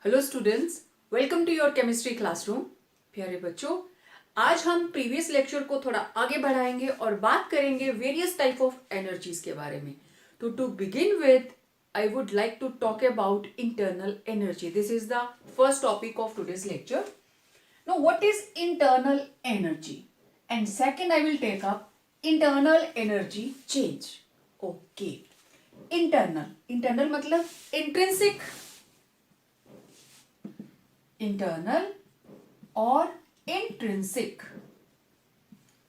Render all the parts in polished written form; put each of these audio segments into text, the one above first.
Hello students, welcome to your chemistry classroom. प्यारे बच्चों, आज हम प्रीवियस लेक्चर को थोड़ा आगे बढ़ाएंगे और बात करेंगे वेरियस टाइप ऑफ एनर्जीज के बारे में। तो to begin with I would like to talk about internal energy. This is the first topic of today's lecture. Now, what is internal energy? And second, I will take up internal energy change. Okay. Internal मतलब intrinsic, internal और intrinsic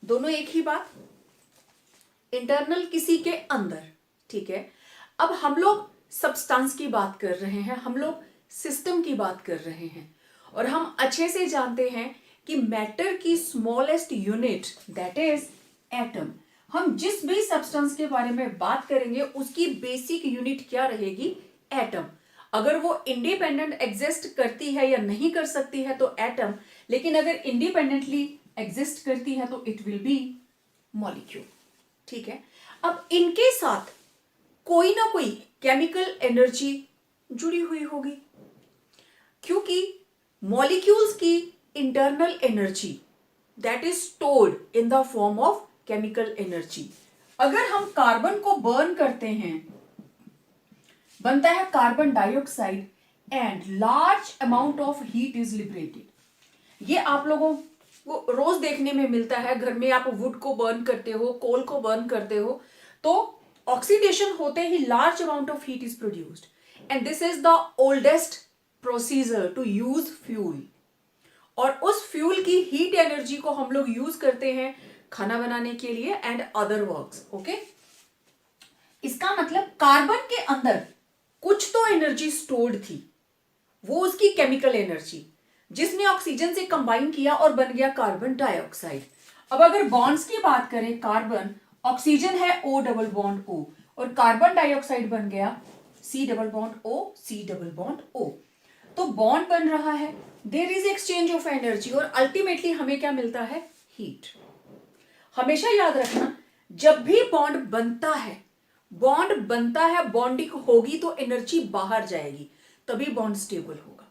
दोनों एक ही बात। Internal किसी के अंदर, ठीक है। अब हम लोग सब्सटेंस की बात कर रहे हैं, हम लोग सिस्टम की बात कर रहे हैं और हम अच्छे से जानते हैं कि मैटर की smallest unit that is atom. हम जिस भी सब्सटेंस के बारे में बात करेंगे उसकी बेसिक यूनिट क्या रहेगी? एटम। अगर वो इंडिपेंडेंट एग्जिस्ट करती है या नहीं कर सकती है तो एटम, लेकिन अगर इंडिपेंडेंटली एग्जिस्ट करती है तो इट विल बी मॉलिक्यूल, ठीक है। अब इनके साथ कोई ना कोई केमिकल एनर्जी जुड़ी हुई होगी, क्योंकि मॉलिक्यूल्स की internal energy that is stored in the form of chemical energy. अगर हम कार्बन को बर्न करते हैं, बनता है carbon dioxide and large amount of heat is liberated. ये आप लोगों को रोज देखने में मिलता है। घर में आप वुड को बर्न करते हो, कोल को बर्न करते हो, तो ऑक्सीडेशन होते ही large amount of heat is produced and this is the oldest procedure to use fuel. और उस फ्यूल की हीट एनर्जी को हम लोग यूज करते हैं खाना बनाने के लिए एंड अदर वर्क्स। ओके, इसका मतलब कार्बन के अंदर कुछ तो एनर्जी स्टोर्ड थी, वो उसकी केमिकल एनर्जी, जिसने ऑक्सीजन से कंबाइन किया और बन गया कार्बन डाइऑक्साइड। अब अगर बॉन्ड्स की बात करें, कार्बन ऑक्सीजन है O डबल बॉन्ड O और कार्बन डाइऑक्साइड बन गया C double bond O C double bond O। तो बॉन्ड बन रहा है, there is exchange of energy और अल्टीमेटली हमें क्या मिलता है? हीट। हमेशा याद रखना, जब भी बॉन्ड बनता है, बॉन्डिंग होगी तो एनर्जी बाहर जाएगी, तभी बॉन्ड स्टेबल होगा।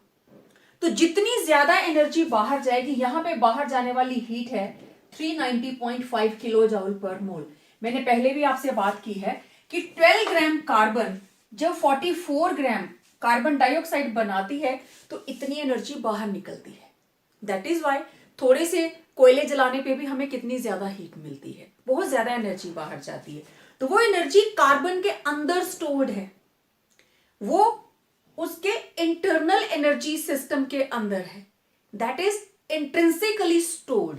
तो जितनी ज्यादा एनर्जी बाहर जाएगी, यहां पे बाहर जाने वाली हीट है 390.5 किलो जूल पर मोल। मैंने पहले भी आपसे बात की है कि 12 ग्राम कार्बन जब 44 ग्राम कार्बन डाइऑक्साइड बनाती है तो इतनी एनर्जी बाहर निकलती है। दैट इज वाई थोड़े से कोयले जलाने पे भी हमें कितनी ज्यादा हीट मिलती है, बहुत ज्यादा एनर्जी बाहर जाती है। तो वो एनर्जी कार्बन के अंदर स्टोर्ड है, वो उसके इंटरनल एनर्जी सिस्टम के अंदर है, दैट इज इंट्रिंसिकली स्टोर्ड।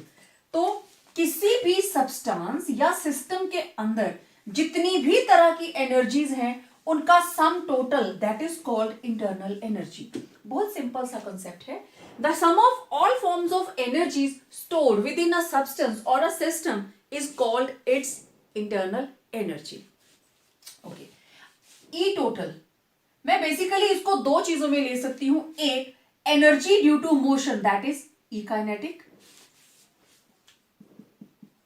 तो किसी भी सब्सटेंस या सिस्टम के अंदर जितनी भी तरह की एनर्जीज हैं उनका sum total that is called internal energy. बहुत सिंपल सा कंसेप्ट है। The sum of all forms of energies stored within a substance और a system is called its internal energy. Okay, ई टोटल मैं basically इसको दो चीजों में ले सकती हूं। एक, energy due to motion that is ई kinetic,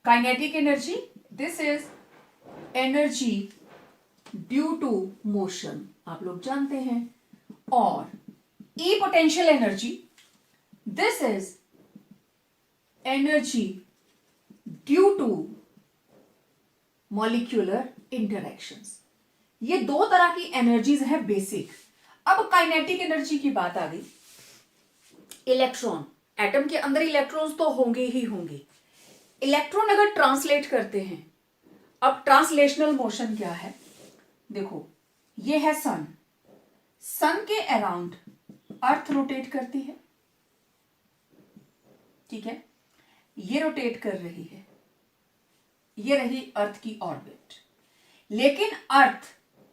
kinetic energy, this is energy due to motion, आप लोग जानते हैं। और ई potential energy, this is energy due to molecular interactions. ये दो तरह की एनर्जीज है बेसिक। अब काइनेटिक एनर्जी की बात आ गई। इलेक्ट्रॉन, एटम के अंदर इलेक्ट्रॉन्स तो होंगे ही होंगे। इलेक्ट्रॉन अगर ट्रांसलेट करते हैं, अब ट्रांसलेशनल मोशन क्या है? देखो, ये है सन, सन के अराउंड अर्थ रोटेट करती है, ठीक है, ये रोटेट कर रही है, ये रही अर्थ की ऑर्बिट। लेकिन अर्थ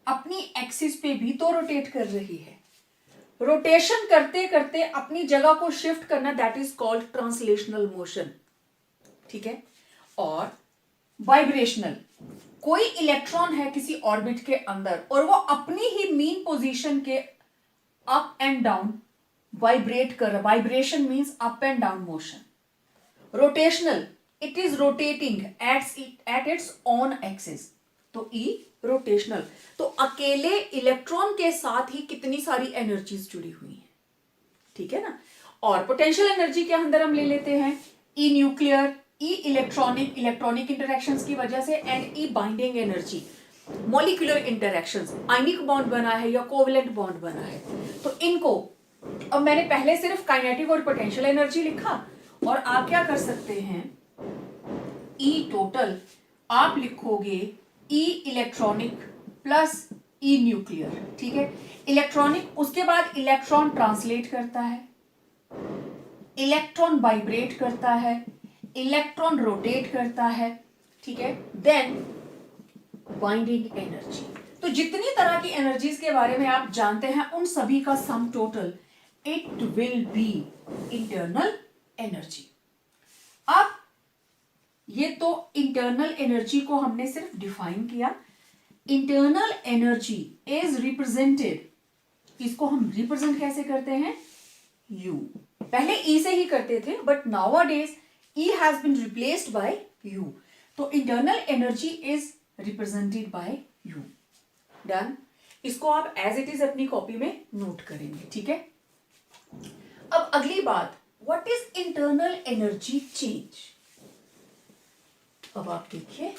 अपनी एक्सिस पे भी तो रोटेट कर रही है। रोटेशन करते करते अपनी जगह को शिफ्ट करना that is called translational motion, ठीक है। और वाइब्रेशनल, कोई इलेक्ट्रॉन है किसी ऑर्बिट के अंदर और वो अपनी ही मीन पोजीशन के अप एंड डाउन वाइब्रेट कर रहा। Vibration means up and down motion. Rotational, it is rotating at its own axis, तो ई रोटेशनल। तो अकेले इलेक्ट्रॉन के साथ ही कितनी सारी एनर्जीज जुड़ी हुई हैं। ठीक है ना। और पोटेंशियल एनर्जी के अंदर हम ले लेते हैं ई न्यूक्लियर, ई इलेक्ट्रॉनिक इंटरेक्शंस की वजह से, and E binding energy, molecular interactions, ionic bond बना है या कोवलेंट बॉन्ड बना है। तो इनको अब मैंने पहले सिर्फ काइनेटिक और पोटेंशियल एनर्जी लिखा, और आप क्या कर सकते हैं, ई टोटल आप लिखोगे ई इलेक्ट्रॉनिक प्लस ई न्यूक्लियर, ठीक है। इलेक्ट्रॉनिक, उसके बाद इलेक्ट्रॉन ट्रांसलेट करता है, इलेक्ट्रॉन वाइब्रेट करता है, इलेक्ट्रॉन रोटेट करता है, ठीक है। Then binding energy. तो जितनी तरह की एनर्जीज के बारे में आप जानते हैं उन सभी का sum total it will B internal energy. अब ये तो इंटरनल एनर्जी को हमने सिर्फ डिफाइन किया। इंटरनल एनर्जी इज रिप्रेजेंटेड, इसको हम रिप्रेजेंट कैसे करते हैं, U। पहले E से ही करते थे, but nowadays E has been replaced by U। तो internal energy is represented by U। Done. इसको आप एज इट इज अपनी कॉपी में नोट करेंगे, ठीक है। अब अगली बात, what is internal energy change. अब आप देखिए,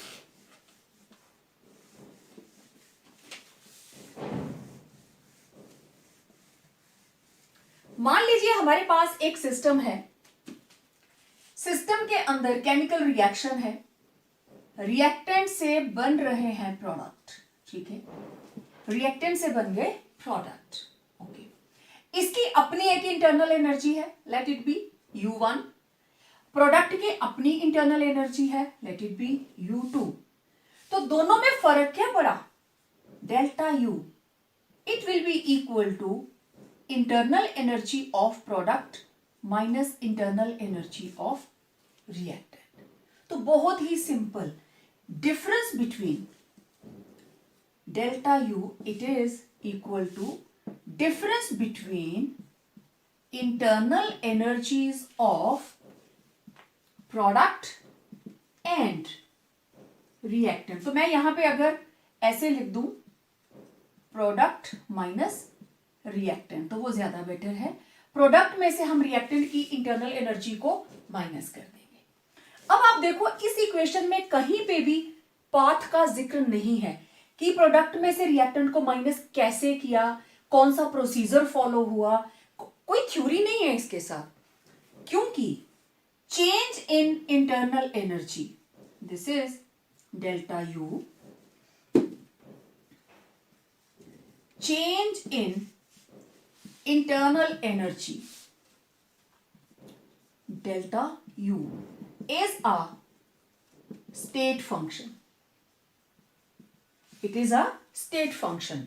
मान लीजिए हमारे पास एक सिस्टम है, सिस्टम के अंदर केमिकल रिएक्शन है, रिएक्टेंट से बन रहे हैं प्रोडक्ट, ठीक है। रिएक्टेंट से बन गए प्रोडक्ट, ओके। इसकी अपनी एक इंटरनल एनर्जी है, let it be U1। Product की अपनी इंटरनल एनर्जी है, लेट इट बी U2। तो दोनों में फर्क क्या पड़ा, delta U। It will be equal to internal energy of product minus internal energy of reactant. तो बहुत ही simple, difference between delta U, it is equal to difference between internal energies of product and reactant. तो मैं यहां पे अगर ऐसे लिख दूं प्रोडक्ट माइनस रिएक्टेंट, तो वो ज्यादा बेटर है। प्रोडक्ट में से हम रिएक्टेंट की इंटरनल एनर्जी को माइनस कर देंगे। अब आप देखो, इस इक्वेशन में कहीं पे भी पाथ का जिक्र नहीं है कि प्रोडक्ट में से रिएक्टेंट को माइनस कैसे किया, कौन सा प्रोसीजर फॉलो हुआ, कोई थ्योरी नहीं है इसके साथ, क्योंकि change in internal energy, this is delta U, change in internal energy delta U is a state function. It is a state function.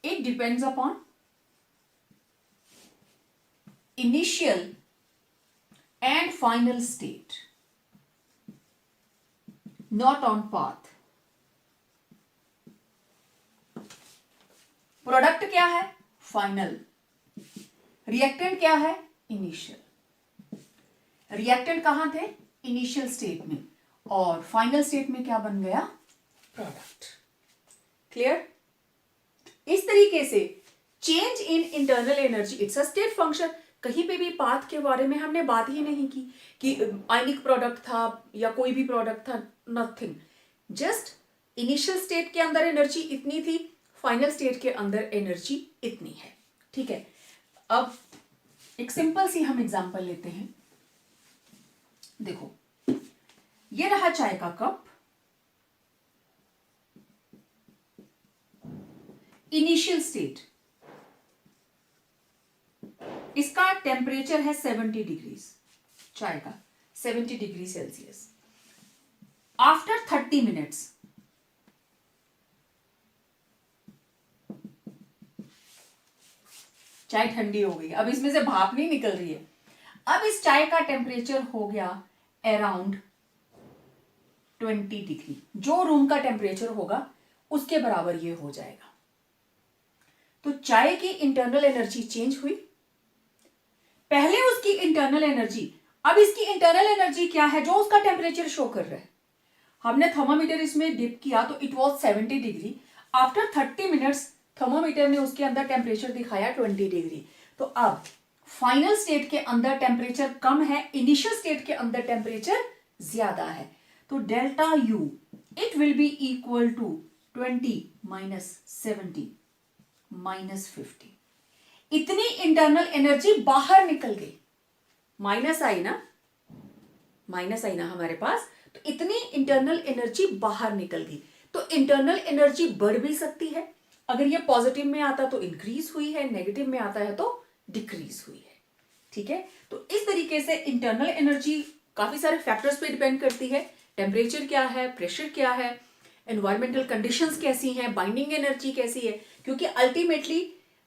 It depends upon initial and final state, not on path. Product क्या है, final. Reactant क्या है, initial. Reactant कहां थे, initial state में, और final state में क्या बन गया, प्रोडक्ट। क्लियर। इस तरीके से change in internal energy, it's a state function. कहीं पे भी पाथ के बारे में हमने बात ही नहीं की कि आयनिक प्रोडक्ट था या कोई भी प्रोडक्ट था, नथिंग। जस्ट इनिशियल स्टेट के अंदर एनर्जी इतनी थी, फाइनल स्टेट के अंदर एनर्जी इतनी है, ठीक है। अब एक सिंपल सी हम एग्जांपल लेते हैं। देखो, ये रहा चाय का कप, इनिशियल स्टेट, इसका टेम्परेचर है 70 डिग्री, चाय का 70 डिग्री सेल्सियस। आफ्टर 30 मिनट्स चाय ठंडी हो गई, अब इसमें से भाप नहीं निकल रही है। अब इस चाय का टेम्परेचर हो गया अराउंड 20 डिग्री, जो रूम का टेम्परेचर होगा उसके बराबर ये हो जाएगा। तो चाय की इंटरनल एनर्जी चेंज हुई, पहले उसकी इंटरनल एनर्जी, अब इसकी इंटरनल एनर्जी क्या है, जो उसका टेम्परेचर शो कर रहा है। हमने थर्मामीटर इसमें डिप किया तो it was 70 degree. After 30 minutes thermometer ने उसके अंदर टेम्परेचर दिखाया 20 डिग्री। तो अब फाइनल स्टेट के अंदर टेम्परेचर कम है, इनिशियल स्टेट के अंदर टेम्परेचर ज्यादा है, तो delta U it will be equal to 20 minus 70 minus 50। इतनी इंटरनल एनर्जी बाहर निकल गई, माइनस आई ना, माइनस आई ना हमारे पास, तो इतनी इंटरनल एनर्जी बाहर निकल गई। तो इंटरनल एनर्जी बढ़ भी सकती है, अगर ये पॉजिटिव में आता तो इंक्रीज हुई है, नेगेटिव में आता है तो डिक्रीज हुई है। ठीक है, तो इस तरीके से इंटरनल एनर्जी काफी सारे फैक्टर्स पे डिपेंड करती है। टेम्परेचर क्या है, प्रेशर क्या है, एनवायरमेंटल कंडीशंस कैसी हैं, बाइंडिंग एनर्जी कैसी है, क्योंकि अल्टीमेटली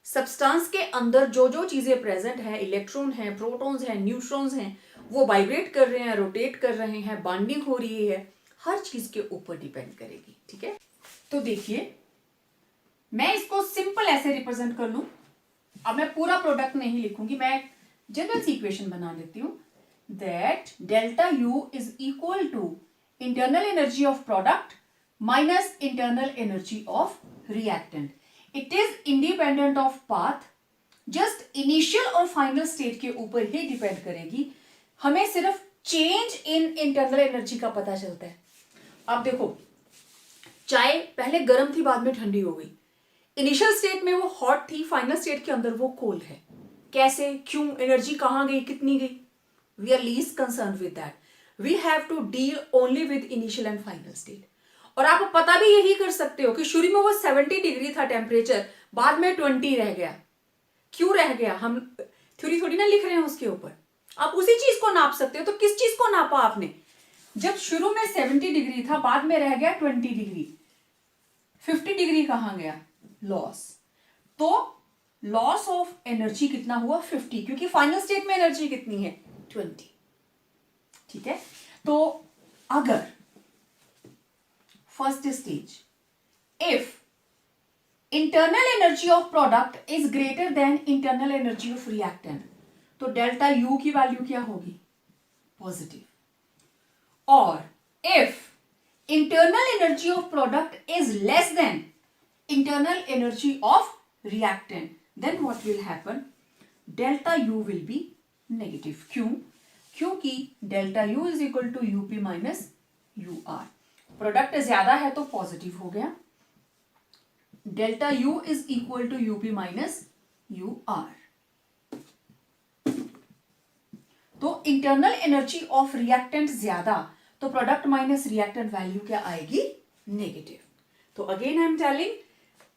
सब्सटेंस के अंदर जो जो चीजें प्रेजेंट हैं, इलेक्ट्रॉन हैं, प्रोटॉन्स हैं, न्यूट्रॉन्स हैं, वो वाइब्रेट कर रहे हैं, रोटेट कर रहे हैं, बॉन्डिंग हो रही है, हर चीज के ऊपर डिपेंड करेगी। ठीक है, तो देखिए मैं इसको सिंपल ऐसे रिप्रेजेंट कर लूं, अब मैं पूरा प्रोडक्ट नहीं लिखूंगी, मैं जनरल सी इक्वेशन बना लेती हूं, that delta U is equal to internal energy of product minus internal energy of reactant. It is independent of path, just initial और फाइनल स्टेट के ऊपर ही डिपेंड करेगी। हमें सिर्फ चेंज इन इंटरनल एनर्जी का पता चलता है। अब देखो, चाय पहले गर्म थी, बाद में ठंडी हो गई, इनिशियल स्टेट में वो हॉट थी, फाइनल स्टेट के अंदर वो कोल्ड है। कैसे, क्यों, एनर्जी कहां गई, कितनी गई, we are least concern with that, we have to deal only with initial and final state. और आप पता भी यही कर सकते हो कि शुरू में वो 70 डिग्री था टेम्परेचर, बाद में 20 रह गया। क्यों रह गया, हम थ्योरी थोड़ी ना लिख रहे हैं उसके ऊपर, आप उसी चीज को नाप सकते हो। तो किस चीज को नापा आपने, जब शुरू में 70 डिग्री था, बाद में रह गया 20 डिग्री, 50 डिग्री कहां गया, लॉस। तो लॉस ऑफ एनर्जी कितना हुआ, 50, क्योंकि फाइनल स्टेट में एनर्जी कितनी है, 20। ठीक है, तो अगर first stage, if internal energy of product is greater then internal energy of reactant, तो डेल्टा यू की वैल्यू क्या होगी, पॉजिटिव। और if internal energy of product is less than internal energy of reactant, then what will happen, delta u will be negative। क्यों, क्योंकि delta u is equal to up minus ur, product ज्यादा है तो positive हो गया, delta u is equal to up minus ur। तो internal energy of reactant ज्यादा, तो प्रोडक्ट माइनस रिएक्टेंट वैल्यू क्या आएगी, नेगेटिव। तो again I am telling,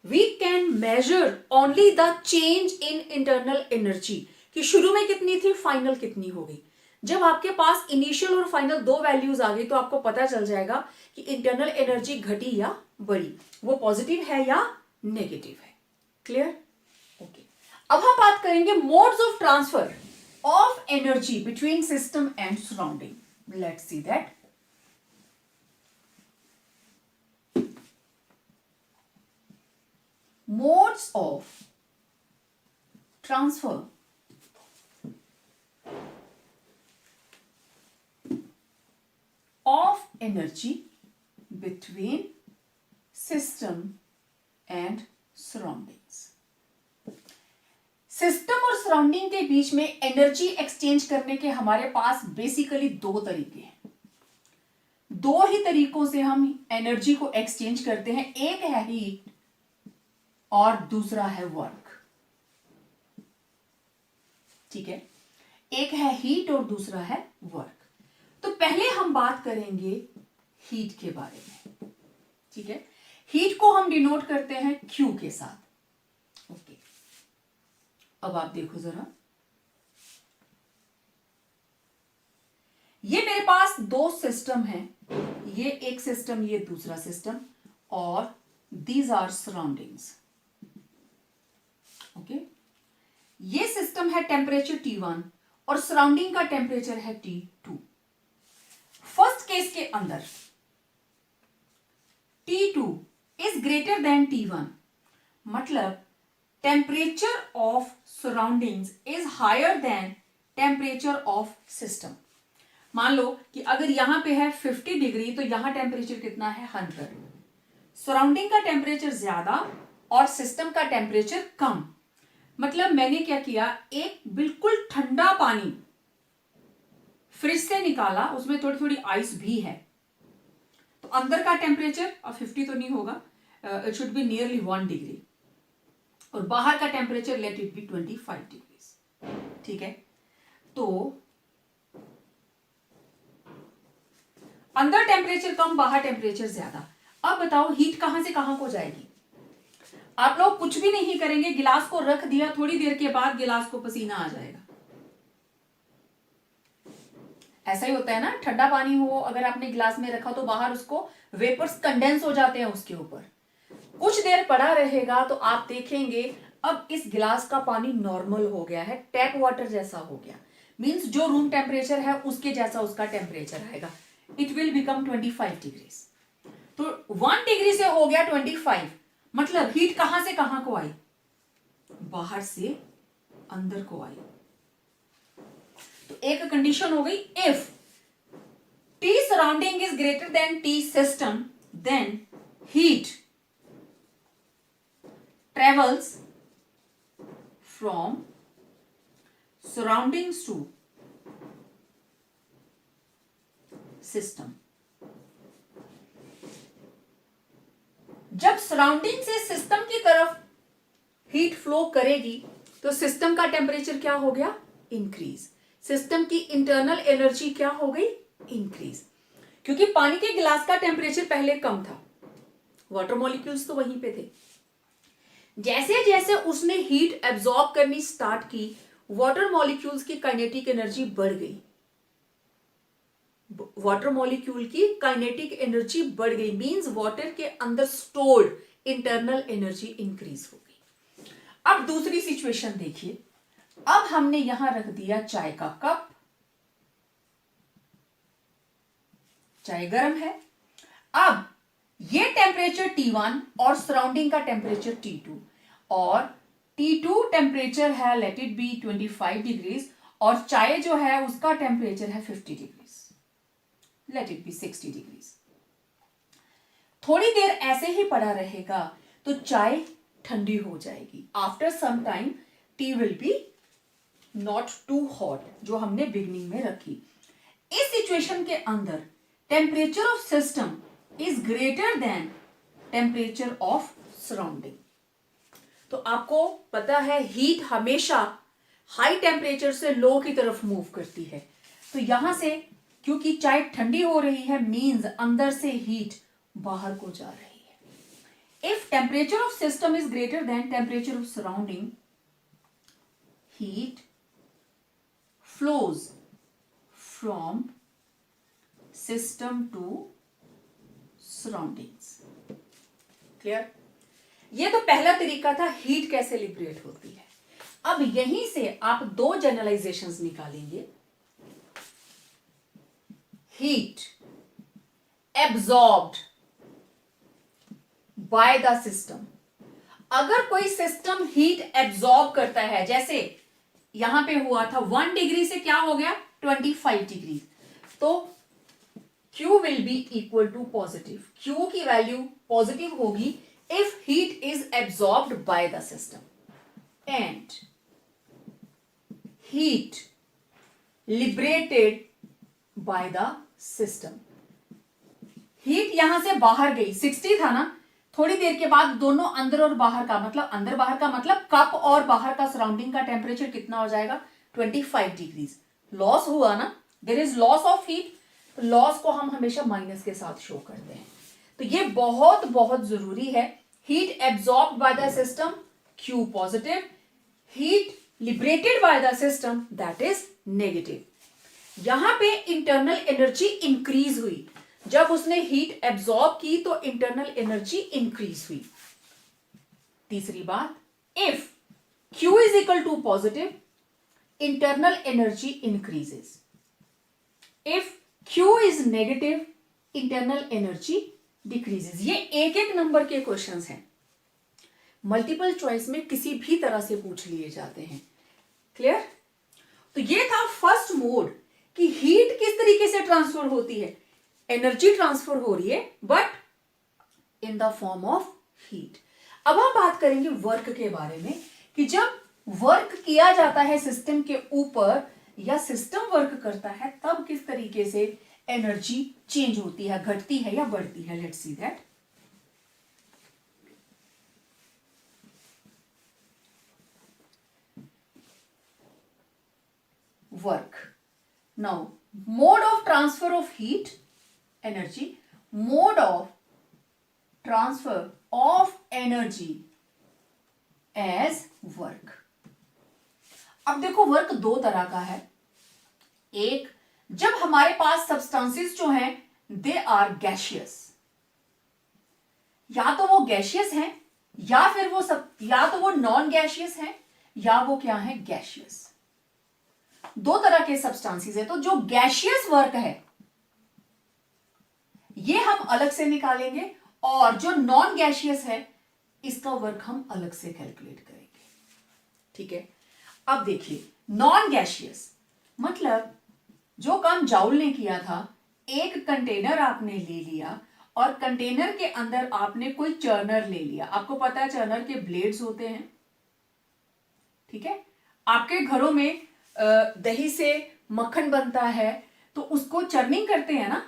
we can measure only the change in internal energy, कि शुरू में कितनी थी, फाइनल कितनी हो गई। जब आपके पास इनिशियल और फाइनल दो वैल्यूज आ गई तो आपको पता चल जाएगा कि इंटरनल एनर्जी घटी या बढ़ी, वो पॉजिटिव है या नेगेटिव है। Clear, okay. अब हम बात करेंगे modes of transfer of energy between system and surrounding. Let's see that. Modes of transfer of energy between system and surroundings। System और सराउंडिंग के बीच में एनर्जी एक्सचेंज करने के हमारे पास बेसिकली दो तरीके हैं। दो ही तरीकों से हम एनर्जी को एक्सचेंज करते हैं, एक है हीट और दूसरा है वर्क। ठीक है, एक है हीट और दूसरा है वर्क। तो पहले हम बात करेंगे हीट के बारे में। ठीक है, हीट को हम डिनोट करते हैं क्यू के साथ। ओके, अब आप देखो जरा, ये मेरे पास दो सिस्टम है, ये एक सिस्टम, ये दूसरा सिस्टम, और दीज आर सराउंडिंग्स। ओके, ये सिस्टम है टेम्परेचर T1 और सराउंडिंग का टेम्परेचर है T2। फर्स्ट केस के अंदर T2 is greater than T1, मतलब temperature of surroundings is higher than temperature of system. मान लो कि अगर यहां पे है 50 डिग्री, तो यहां टेम्परेचर कितना है, 100। सराउंडिंग का टेम्परेचर ज्यादा और सिस्टम का टेम्परेचर कम, मतलब मैंने क्या किया, एक बिल्कुल ठंडा पानी फ्रिज से निकाला, उसमें थोड़ी थोड़ी आइस भी है, तो अंदर का टेम्परेचर अब 50 तो नहीं होगा, it should be nearly 1 degree, और बाहर का temperature late it B 25 degrees. ठीक है, तो अंदर टेम्परेचर कम, बाहर टेम्परेचर ज्यादा। अब बताओ हीट कहां से कहां को जाएगी? आप लोग कुछ भी नहीं करेंगे, गिलास को रख दिया, थोड़ी देर के बाद गिलास को पसीना आ जाएगा। ऐसा ही होता है ना, ठंडा पानी हो अगर आपने गिलास में रखा तो बाहर उसको वेपर्स कंडेंस हो जाते हैं उसके ऊपर, कुछ देर पड़ा रहेगा तो आप देखेंगे अब इस गिलास का पानी नॉर्मल हो गया है, टैप वाटर जैसा हो गया, मींस जो रूम टेम्परेचर है उसके जैसा उसका टेम्परेचर आएगा, इट विल बिकम 25 डिग्रीज। तो 1 डिग्री से हो गया 25, मतलब हीट कहां से कहां को आई? बाहर से अंदर को आई। तो एक कंडीशन हो गई, if T surrounding is greater than T system, then heat travels from surroundings to system. जब सराउंडिंग से सिस्टम की तरफ हीट फ्लो करेगी तो सिस्टम का टेम्परेचर क्या हो गया? इंक्रीज। सिस्टम की इंटरनल एनर्जी क्या हो गई? इंक्रीज। क्योंकि पानी के गिलास का टेम्परेचर पहले कम था, वाटर मॉलिक्यूल्स तो वहीं पे थे, जैसे जैसे उसने हीट एब्जॉर्ब करनी स्टार्ट की, वाटर मॉलिक्यूल्स की काइनेटिक एनर्जी बढ़ गई, वाटर मॉलिक्यूल की काइनेटिक एनर्जी बढ़ गई, मींस वाटर के अंदर स्टोर्ड इंटरनल एनर्जी इंक्रीज हो गई। अब दूसरी सिचुएशन देखिए, अब हमने यहां रख दिया चाय का कप, चाय गर्म है, अब ये टेम्परेचर T1 और सराउंडिंग का टेम्परेचर T2, और T2 टेम्परेचर है लेट इट बी 25 डिग्रीज, और चाय जो है उसका टेम्परेचर है 50 degrees, late it B 60 degrees. थोड़ी देर ऐसे ही पड़ा रहेगा तो चाय ठंडी हो जाएगी, after some time tea will be not too hot, जो हमने बिगनिंग में रखी। इस सिचुएशन के अंदर temperature of system is greater than temperature of surrounding. तो आपको पता है हीट हमेशा हाई टेम्परेचर से लो की तरफ मूव करती है, तो यहां से क्योंकि चाय ठंडी हो रही है, मींस अंदर से हीट बाहर को जा रही है। If temperature of system is greater than temperature of surrounding, heat flows from system to surroundings. Clear? ये तो पहला तरीका था हीट कैसे लिबरेट होती है। अब यहीं से आप दो जनरलाइजेशंस निकालेंगे, heat absorbed by the system. अगर कोई सिस्टम हीट एब्जॉर्ब करता है, जैसे यहां पे हुआ था 1 डिग्री से क्या हो गया 25 डिग्री, तो Q will be equal to positive, Q की वैल्यू पॉजिटिव होगी if heat is absorbed by the system and heat liberated by the system. Heat यहां से बाहर गई, 60 था ना, थोड़ी देर के बाद दोनों अंदर और बाहर का, मतलब अंदर बाहर का मतलब कप और बाहर का सराउंडिंग का टेम्परेचर कितना हो जाएगा 25 डिग्रीज। लॉस हुआ ना, there is loss of heat, loss को हम हमेशा माइनस के साथ शो करते हैं। तो ये बहुत बहुत जरूरी है, heat absorbed by the system Q positive, heat liberated by the system that is negative. यहां पे इंटरनल एनर्जी इंक्रीज हुई, जब उसने हीट एब्जॉर्ब की तो इंटरनल एनर्जी इंक्रीज हुई। तीसरी बात, if Q is equal to positive, internal energy increases, if Q is negative, internal energy decreases. ये एक एक नंबर के क्वेश्चंस हैं, मल्टीपल चॉइस में किसी भी तरह से पूछ लिए जाते हैं। क्लियर? तो ये था फर्स्ट मोड कि हीट किस तरीके से ट्रांसफर होती है, एनर्जी ट्रांसफर हो रही है but in the form of heat. अब हम बात करेंगे वर्क के बारे में कि जब वर्क किया जाता है सिस्टम के ऊपर या सिस्टम वर्क करता है, तब किस तरीके से एनर्जी चेंज होती है, घटती है या बढ़ती है। Let's see that. Work. Now mode of transfer of heat energy, mode of transfer of energy as work. अब देखो वर्क दो तरह का है। एक, जब हमारे पास सब्सटेंसेस जो हैं दे आर गैशियस, या तो वो गैशियस हैं या फिर या तो वो नॉन गैशियस हैं या वो क्या है, गैशियस। दो तरह के सब्सटेंसेस है। तो जो गैशियस वर्क है ये हम अलग से निकालेंगे और जो नॉन गैशियस है इसका वर्क हम अलग से कैलकुलेट करेंगे। ठीक है, अब देखिए नॉन गैशियस मतलब जो काम जाउल ने किया था, एक कंटेनर आपने ले लिया और कंटेनर के अंदर आपने कोई चर्नर ले लिया। आपको पता है चर्नर के ब्लेड्स होते हैं, ठीक है। आपके घरों में दही से मक्खन बनता है तो उसको चर्निंग करते हैं ना,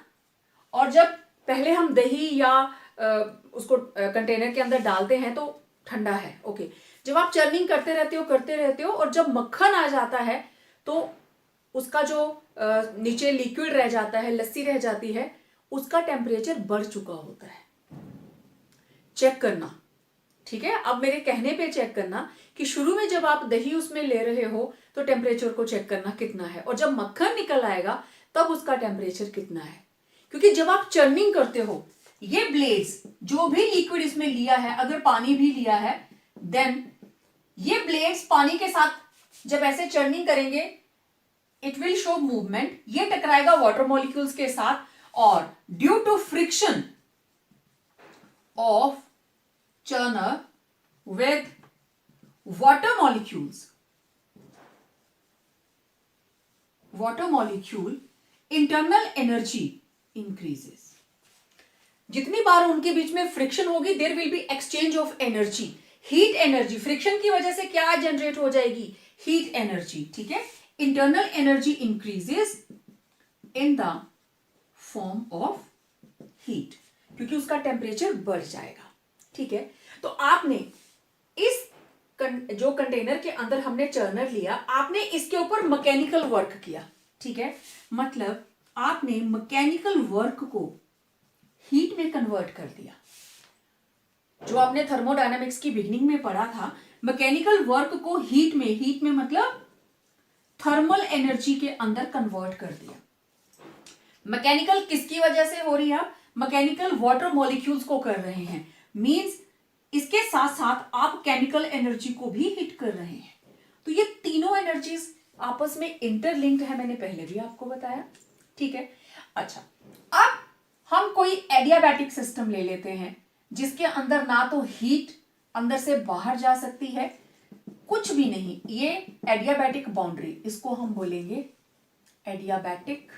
और जब पहले हम दही या उसको कंटेनर के अंदर डालते हैं तो ठंडा है, ओके। जब आप चर्निंग करते रहते हो और जब मक्खन आ जाता है तो उसका जो नीचे लिक्विड रह जाता है, लस्सी रह जाती है, उसका टेम्परेचर बढ़ चुका होता है। चेक करना, ठीक है। अब मेरे कहने पे चेक करना कि शुरू में जब आप दही उसमें ले रहे हो तो टेम्परेचर को चेक करना कितना है, और जब मक्खन निकल आएगा तब उसका टेम्परेचर कितना है। क्योंकि जब आप चर्निंग करते हो, ये ब्लेड्स जो भी लिक्विड इसमें लिया है, अगर पानी भी लिया है, देन ये ब्लेड्स पानी के साथ जब ऐसे चर्निंग करेंगे इट विल शो मूवमेंट, ये टकराएगा वाटर मॉलिक्यूल्स के साथ, और due to friction of churner with water molecule internal energy increases। जितनी बार उनके बीच में फ्रिक्शन होगी there will be exchange of energy, heat energy. Friction की वजह से क्या जनरेट हो जाएगी, हीट एनर्जी, ठीक है। Internal energy increases in the form of heat, क्योंकि उसका टेम्परेचर बढ़ जाएगा, ठीक है। तो आपने इस जो कंटेनर के अंदर हमने चर्नर लिया, आपने इसके ऊपर मैकेनिकल वर्क किया, ठीक है। मतलब आपने मैकेनिकल वर्क को हीट में कन्वर्ट कर दिया। जो आपने थर्मोडायनामिक्स की बिगिनिंग में पढ़ा था, मैकेनिकल वर्क को हीट में मतलब थर्मल एनर्जी के अंदर कन्वर्ट कर दिया। मैकेनिकल किसकी वजह से हो रही है, मैकेनिकल वाटर मॉलिक्यूल्स को कर रहे हैं, मींस इसके साथ साथ आप केमिकल एनर्जी को भी हिट कर रहे हैं। तो ये तीनों एनर्जीज आपस में इंटरलिंक्ड है, मैंने पहले भी आपको बताया, ठीक है। अच्छा, अब हम कोई एडियाबैटिक सिस्टम ले लेते हैं जिसके अंदर ना तो हीट अंदर से बाहर जा सकती है, कुछ भी नहीं, ये एडियाबैटिक बाउंड्री, इसको हम बोलेंगे एडियाबैटिक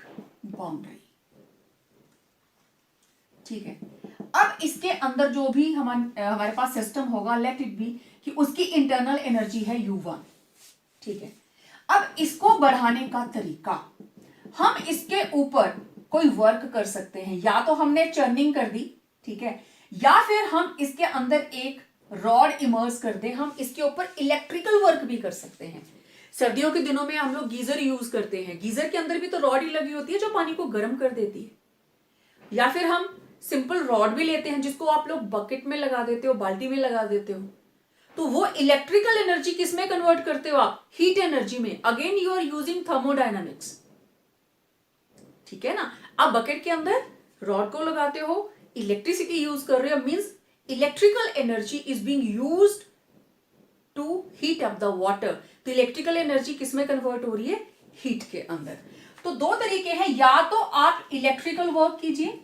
बाउंड्री, ठीक है। अब इसके अंदर जो भी हमारे पास सिस्टम होगा, लेट इट बी कि उसकी इंटरनल एनर्जी है U1, ठीक है। अब इसको बढ़ाने का तरीका, हम इसके ऊपर कोई वर्क कर सकते हैं, या तो हमने चर्निंग कर दी, ठीक है, या फिर हम इसके अंदर एक रॉड इमर्स कर दें, हम इसके ऊपर इलेक्ट्रिकल वर्क भी कर सकते हैं। सर्दियों के दिनों में हम लोग गीजर यूज करते हैं, गीजर के अंदर भी तो रॉड ही लगी होती है जो पानी को गर्म कर देती है। या फिर हम सिंपल रॉड भी लेते हैं जिसको आप लोग बकेट में लगा देते हो, बाल्टी में लगा देते हो, तो वो इलेक्ट्रिकल एनर्जी किस में कन्वर्ट करते हो आप, हीट एनर्जी में। Again you are using thermodynamics, ठीक है ना। आप बकेट के अंदर रॉड को लगाते हो, इलेक्ट्रिसिटी यूज कर रहे हो, means electrical energy is being used to heat up the water. तो इलेक्ट्रिकल एनर्जी किस में कन्वर्ट हो रही है, हीट के अंदर। तो दो तरीके हैं, या तो आप इलेक्ट्रिकल वर्क कीजिए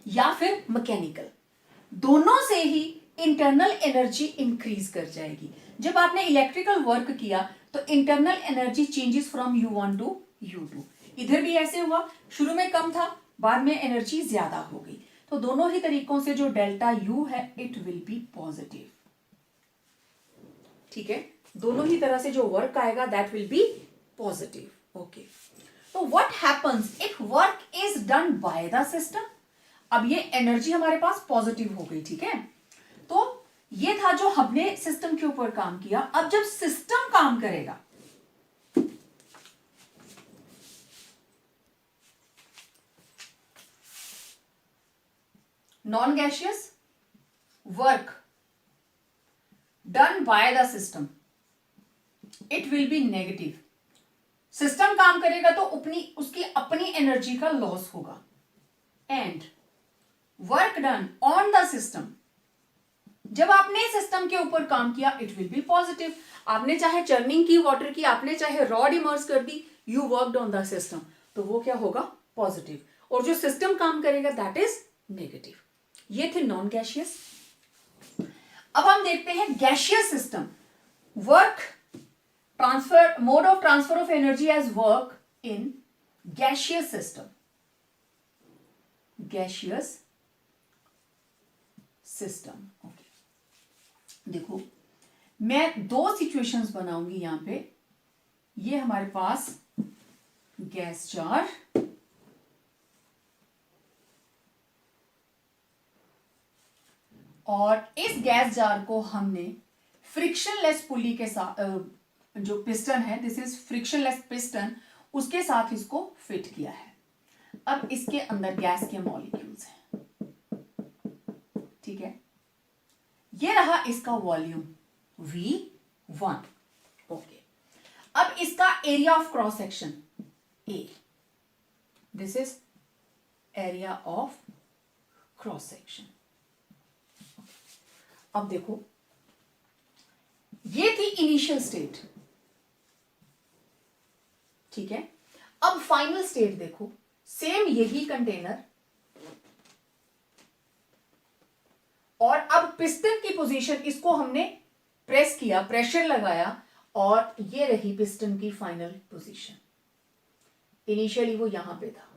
या फिर मैकेनिकल, दोनों से ही इंटरनल एनर्जी इंक्रीज कर जाएगी। जब आपने इलेक्ट्रिकल वर्क किया तो internal energy changes from U1 to U2। इधर भी ऐसे हुआ, शुरू में कम था, बाद में एनर्जी ज्यादा हो गई। तो दोनों ही तरीकों से जो डेल्टा U है इट विल बी पॉजिटिव, ठीक है। दोनों ही तरह से जो वर्क आएगा that will be positive. Okay, तो what happens if work is done by the system. अब ये एनर्जी हमारे पास पॉजिटिव हो गई, ठीक है। तो ये था जो हमने सिस्टम के ऊपर काम किया। अब जब सिस्टम काम करेगा, non gaseous work done by the system, it will B negative. System काम करेगा तो उसकी अपनी एनर्जी का लॉस होगा। And work done on the system, जब आपने सिस्टम के ऊपर काम किया इट विल बी पॉजिटिव। आपने चाहे चर्निंग की वाटर की, आपने चाहे रॉड इमर्स कर दी, you worked on the system, तो वो क्या होगा, पॉजिटिव। और जो सिस्टम काम करेगा दैट इज नेगेटिव। ये थे नॉन गैशियस। अब हम देखते हैं gaseous system. Work transfer, mode of transfer of energy as work in gaseous system. Gaseous system, okay. देखो मैं दो सिचुएशंस बनाऊंगी यहां पे। ये हमारे पास गैस जार और इस गैस जार को हमने फ्रिक्शनलेस पुली के साथ, जो पिस्टन है, दिस इज फ्रिक्शनलेस पिस्टन, उसके साथ इसको फिट किया है। अब इसके अंदर गैस के मॉलिक्यूल्स हैं, ठीक है। ये रहा इसका वॉल्यूम V1, ओके। अब इसका area of cross section A, this is area of cross section. अब देखो ये थी इनिशियल स्टेट, ठीक है। अब फाइनल स्टेट देखो, सेम यही कंटेनर, और अब पिस्टन की पोजीशन, इसको हमने प्रेस किया, प्रेशर लगाया, और ये रही पिस्टन की फाइनल पोजीशन। इनिशियली वो यहां पे था,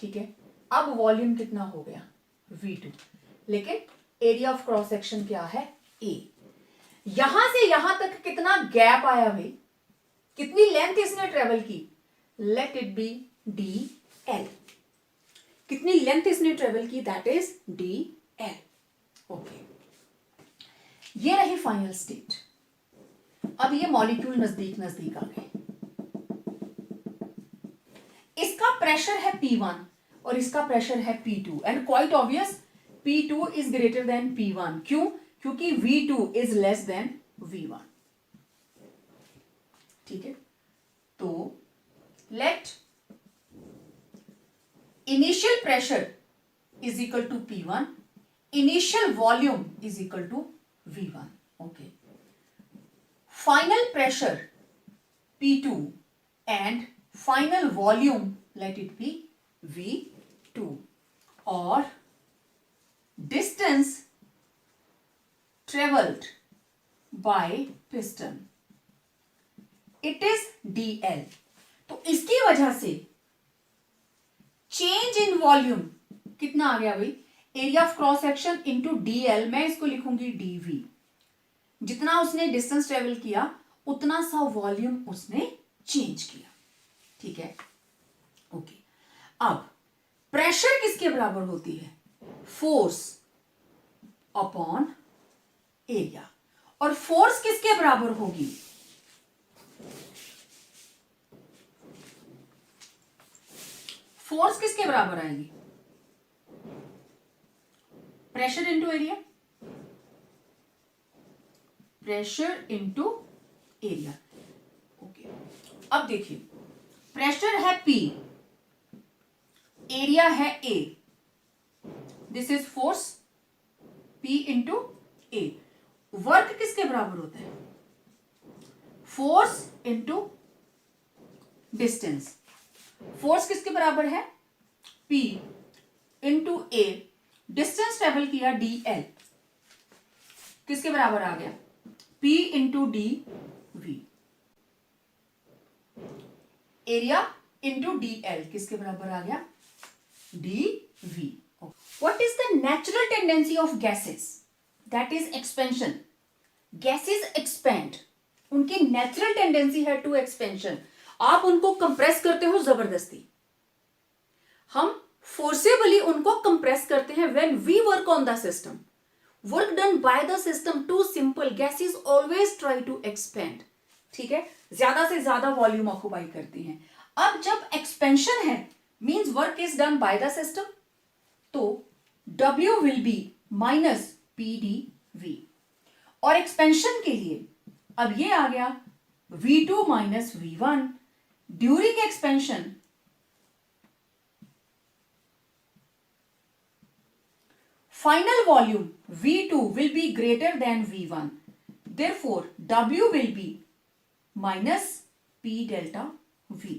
ठीक है। अब वॉल्यूम कितना हो गया, V2, लेकिन एरिया ऑफ क्रॉस सेक्शन क्या है, A। यहां से यहां तक कितना गैप आया भाई, कितनी लेंथ इसने ट्रेवल की, लेट इट बी DL। कितनी लेंथ इसने ट्रेवल की, दैट इज DL, ओके। ये रही फाइनल स्टेट। अब ये मॉलिक्यूल नजदीक नजदीक आ गए। इसका प्रेशर है P1 और इसका प्रेशर है P2, and quite obvious P2 is greater then P1। क्यों, क्योंकि V2 is less than V1, ठीक है। तो let initial pressure is equal to P1, initial volume is equal to V1, okay. Final pressure P2 and final volume let it be V2, और distance traveled by piston, it is DL। तो इसकी वजह से change in volume कितना आ गया भाई, area of cross section into DL, मैं इसको लिखूंगी DV। जितना उसने डिस्टेंस ट्रेवल किया उतना सा वॉल्यूम उसने चेंज किया, ठीक है, ओके। अब प्रेशर किसके बराबर होती है, फोर्स अपॉन एरिया, और फोर्स किसके बराबर होगी, फोर्स किसके बराबर आएगी, pressure into area, pressure into area, okay. अब देखिए प्रेशर है P, एरिया है A, this is force P into A। Work किसके बराबर होता है, फोर्स इंटू डिस्टेंस। फोर्स किसके बराबर है, P into A, distance travel किया DL, किसके बराबर आ गया, P into DV। Area into DL किसके बराबर आ गया, DV। What is the natural tendency of gases, that is expansion। Gases expand, उनकी नेचुरल टेंडेंसी है टू एक्सपेंशन, आप उनको कंप्रेस करते हो जबरदस्ती, हम फोर्सेबली उनको कंप्रेस करते हैं when we work on the system, work done by the system too simple, gases always try to expand, ठीक है, ज्यादा से ज्यादा वॉल्यूम ऑक्यूपाई करती हैं। अब जब एक्सपेंशन है means work is done by the system, तो W will be minus PdV, और एक्सपेंशन के लिए अब ये आ गया V2 minus V1, during expansion final volume V2 will be greater than V1, therefore W will be minus P delta V.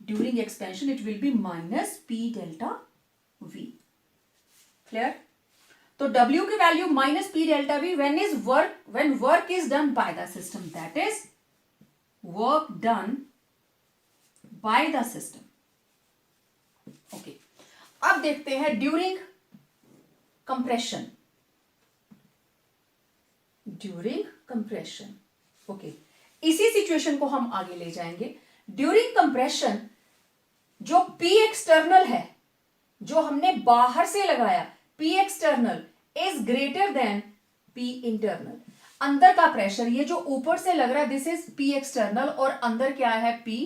During expansion it will be minus P delta V. Clear? तो W की value minus P delta V when work is done by the system, that is work done by the system. Okay. अब देखते हैं during compression, during compression, okay, इसी situation को हम आगे ले जाएंगे। ड्यूरिंग कंप्रेशन जो P एक्सटर्नल है, जो हमने बाहर से लगाया, P external is greater then P internal, अंदर का प्रेशर, ये जो ऊपर से लग रहा है दिस इज P एक्सटर्नल और अंदर क्या है P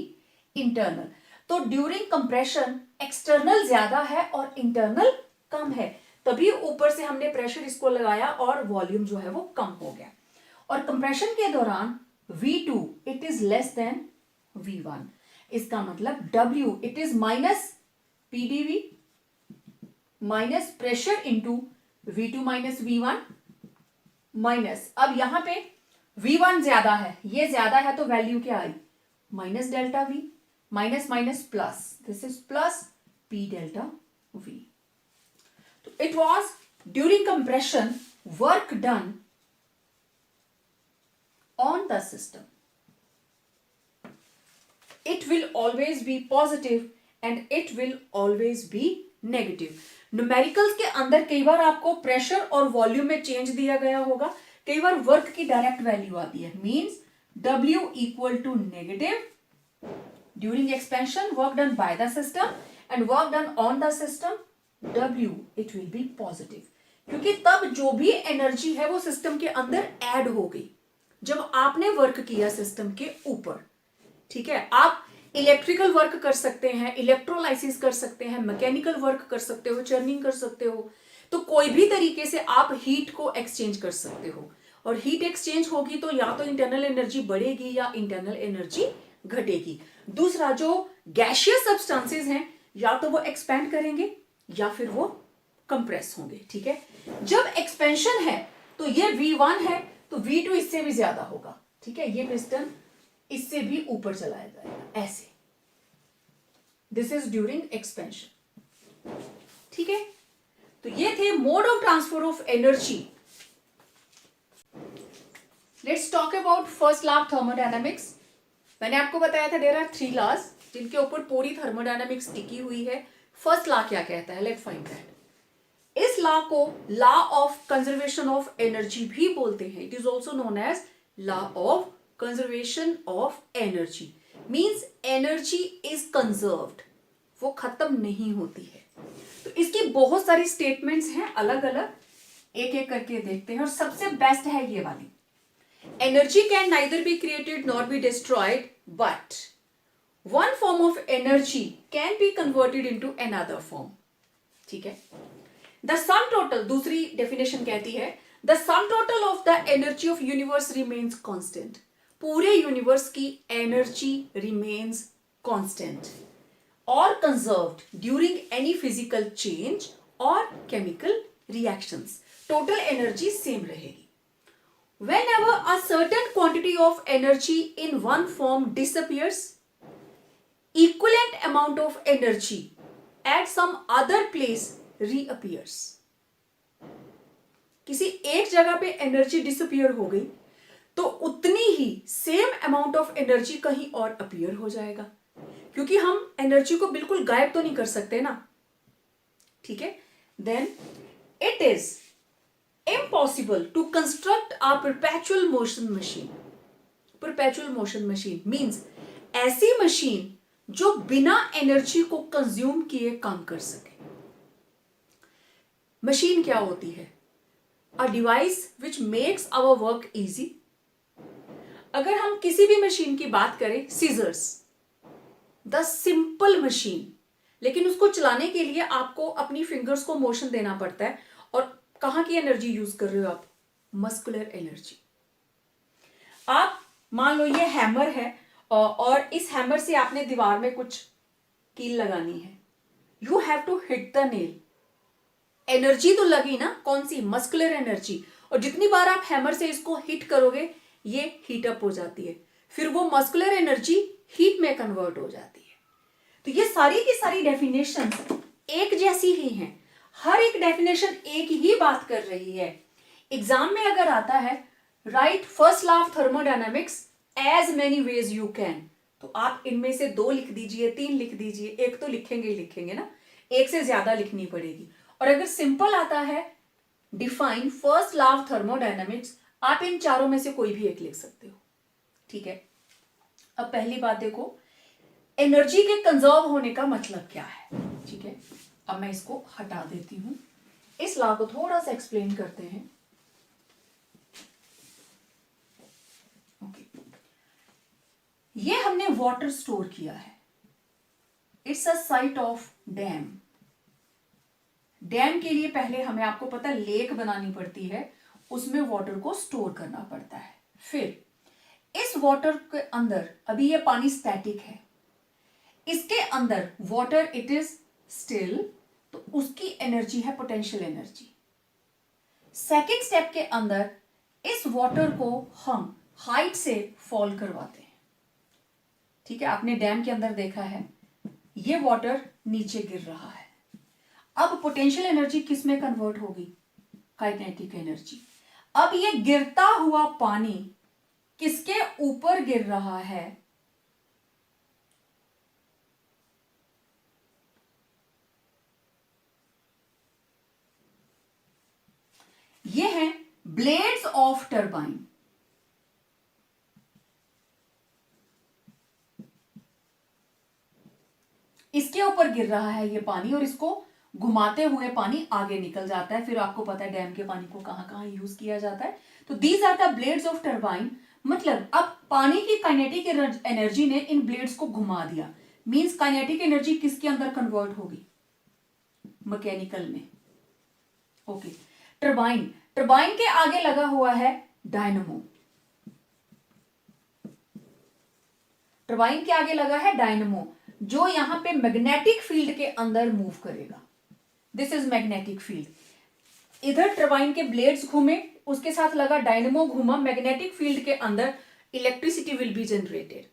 इंटरनल। तो ड्यूरिंग कंप्रेशन एक्सटर्नल ज्यादा है और इंटरनल कम है, तभी ऊपर से हमने प्रेशर इसको लगाया और वॉल्यूम जो है वो कम हो गया। और कंप्रेशन के दौरान V2 it is less than V1, इसका मतलब W it is minus PdV minus pressure into V2 minus V1 minus, अब यहां पे V1 ज्यादा है, ये ज्यादा है तो वैल्यू क्या आई minus delta V, minus minus plus, this is plus P delta V. It was during compression work done on the system. It will always be positive and it will always be negative. Numericals के अंदर कई बार आपको pressure और volume में change दिया गया होगा, कई बार वर्क की डायरेक्ट वैल्यू आती है, means W equal to negative during expansion work done by the system and work done on the system W it will be positive, क्योंकि तब जो भी एनर्जी है वो सिस्टम के अंदर ऐड हो गई जब आपने वर्क किया सिस्टम के ऊपर, ठीक है। आप इलेक्ट्रिकल वर्क कर सकते हैं, इलेक्ट्रोलाइसिस कर सकते हैं, मैकेनिकल वर्क कर सकते हो, चर्निंग कर सकते हो, तो कोई भी तरीके से आप हीट को एक्सचेंज कर सकते हो, और हीट एक्सचेंज होगी तो या तो इंटरनल एनर्जी बढ़ेगी या इंटरनल एनर्जी घटेगी। दूसरा, जो गैशियस सब्सटेंसेस हैं या तो वो एक्सपैंड करेंगे या फिर वो कंप्रेस होंगे, ठीक है। जब एक्सपेंशन है तो ये V1 है तो V2 इससे भी ज्यादा होगा, ठीक है, ये पिस्टन इससे भी ऊपर चलाया जाएगा ऐसे, दिस इज ड्यूरिंग एक्सपेंशन, ठीक है। तो ये थे mode of transfer of energy. Let's talk about first law of thermodynamics. मैंने आपको बताया था देयर आर 3 लॉज जिनके ऊपर पूरी थर्मोडायनामिक्स टिकी हुई है। फर्स्ट लॉ क्या कहता है, लेट्स फाइंड दैट। इस लॉ को law of conservation of energy भी बोलते हैं, it is also known as law of conservation of energy, means energy is conserved, वो खत्म नहीं होती है। तो इसकी बहुत सारी स्टेटमेंट्स हैं अलग अलग, एक एक करके देखते हैं, और सबसे बेस्ट है ये वाली, energy can neither be created nor be destroyed, but one form of energy can be converted into another form, ठीक है। The sum total, दूसरी डेफिनेशन कहती है, the sum total of the energy of universe remains constant, पूरे universe की energy remains constant or conserved during any physical change or chemical reactions, total energy same रहेगी। Whenever a certain quantity of energy in one form disappears, equivalent amount of energy at some other place reappears. किसी एक जगह पे energy disappear हो गई तो उतनी ही same amount of energy कहीं और अपीयर हो जाएगा, क्योंकि हम एनर्जी को बिल्कुल गायब तो नहीं कर सकते ना, ठीक है। Then it is impossible to construct a perpetual motion machine. Perpetual motion machine means ऐसी मशीन जो बिना एनर्जी को कंज्यूम किए काम कर सके. मशीन क्या होती है? A device which makes our work easy. अगर हम किसी भी मशीन की बात करें, सीजर्स, द सिंपल मशीन, लेकिन उसको चलाने के लिए आपको अपनी फिंगर्स को मोशन देना पड़ता है. और कहां की एनर्जी यूज कर रहे हो आप? Muscular energy. आप मान लो ये हैमर है और इस हैमर से आपने दीवार में कुछ कील लगानी है. You have to hit the nail. Energy तो लगी ना, कौन सी? Muscular energy. और जितनी बार आप हैमर से इसको हिट करोगे ये हीट अप हो जाती है, फिर वो मस्कुलर एनर्जी हीट में कन्वर्ट हो जाती है. तो ये सारी की सारी डेफिनेशन एक जैसी ही हैं. हर एक डेफिनेशन एक ही बात कर रही है. एग्जाम में अगर आता है write first law of thermodynamics as many ways you can, तो आप इनमें से 2 लिख दीजिए, 3 लिख दीजिए, एक तो लिखेंगे ना, एक से ज्यादा लिखनी पड़ेगी. और अगर सिंपल आता है define first law of thermodynamics, आप इन चारों में से कोई भी एक लिख सकते हो. ठीक है. अब पहली बात देखो, एनर्जी के कंजर्व होने का मतलब क्या है. ठीक है, अब मैं इसको हटा देती हूं. इस लॉ को थोड़ा सा एक्सप्लेन करते हैं. ओके, ये हमने वाटर स्टोर किया है. It's a site of dam. Dam के लिए पहले हमें, आपको पता है, लेक बनानी पड़ती है, उसमें वाटर को स्टोर करना पड़ता है. फिर इस वाटर के अंदर, अभी ये पानी स्टैटिक है, इसके अंदर वाटर इट इज स्टिल, तो उसकी एनर्जी है पोटेंशियल एनर्जी. सेकेंड स्टेप के अंदर इस वाटर को हम हाइट से फॉल करवाते हैं. ठीक है, आपने डैम के अंदर देखा है ये वाटर नीचे गिर रहा है. अब पोटेंशियल एनर्जी किस में कन्वर्ट होगी? Kinetic energy. अब ये गिरता हुआ पानी किसके ऊपर गिर रहा है? ये है ब्लेड्स ऑफ टरबाइन. इसके ऊपर गिर रहा है ये पानी और इसको घुमाते हुए पानी आगे निकल जाता है. फिर आपको पता है डैम के पानी को कहां कहां यूज किया जाता है. तो these are the blades of turbine. मतलब अब पानी की काइनेटिक एनर्जी ने इन ब्लेड्स को घुमा दिया. मींस काइनेटिक एनर्जी किसके अंदर कन्वर्ट होगी? मैकेनिकल में. Okay, turbine. टरबाइन के आगे लगा हुआ है डायनमो. टरबाइन के आगे लगा है डायनमो, जो यहां पे मैग्नेटिक फील्ड के अंदर मूव करेगा. This is magnetic field. इधर टरबाइन के ब्लेड्स घूमे, उसके साथ लगा डायनमो घूमा, मैग्नेटिक फील्ड के अंदर इलेक्ट्रिसिटी विल बी जनरेटेड.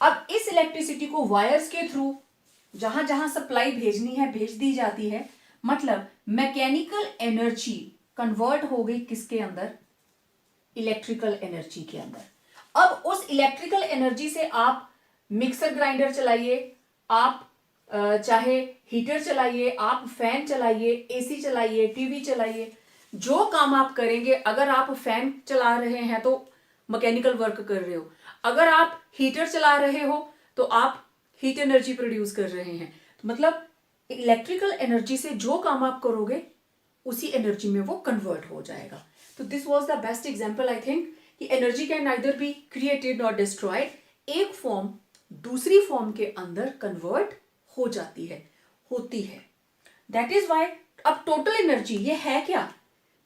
अब इस इलेक्ट्रिसिटी को वायर्स के थ्रू जहां जहां सप्लाई भेजनी है भेज दी जाती है. मतलब मैकेनिकल एनर्जी कन्वर्ट हो गई किसके अंदर? इलेक्ट्रिकल एनर्जी के अंदर. अब उस इलेक्ट्रिकल एनर्जी से आप मिक्सर ग्राइंडर चलाइए, आप चाहे हीटर चलाइए, आप फैन चलाइए, एसी चलाइए, टीवी चलाइए, जो काम आप करेंगे. अगर आप फैन चला रहे हैं तो मैकेनिकल वर्क कर रहे हो. अगर आप हीटर चला रहे हो तो आप हीट एनर्जी प्रोड्यूस कर रहे हैं. तो मतलब इलेक्ट्रिकल एनर्जी से जो काम आप करोगे उसी एनर्जी में वो कन्वर्ट हो जाएगा. तो this was the best example I think कि energy can neither be created not destroyed. एक फॉर्म दूसरी फॉर्म के अंदर कन्वर्ट हो जाती है, होती है. That is why. अब टोटल एनर्जी ये है क्या?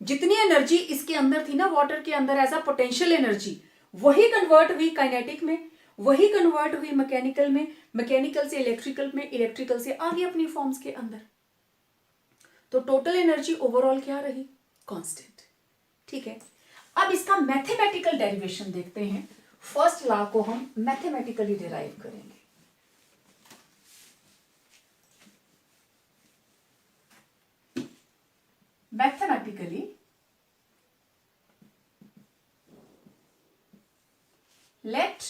जितनी एनर्जी इसके अंदर थी ना वाटर के अंदर एज अ पोटेंशियल एनर्जी, वही कन्वर्ट हुई काइनेटिक में, वही कन्वर्ट हुई मैकेनिकल में, मैकेनिकल से इलेक्ट्रिकल में, इलेक्ट्रिकल से आगे अपनी फॉर्म्स के अंदर. तो टोटल एनर्जी ओवरऑल क्या रही? कांस्टेंट. ठीक है, अब इसका मैथमेटिकल डेरिवेशन देखते हैं. फर्स्ट लॉ को हम मैथमेटिकली डिराइव करेंगे. Mathematically let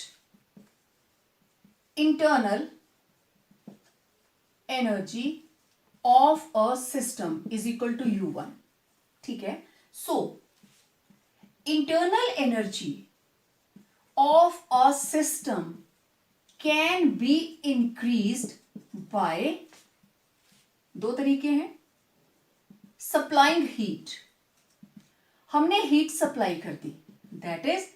internal energy of a system is equal to U1. ठीक है, so internal energy of a system can be increased by, दो तरीके हैं, सप्लाइंग हीट, हमने हीट सप्लाई कर दी, दैट इज,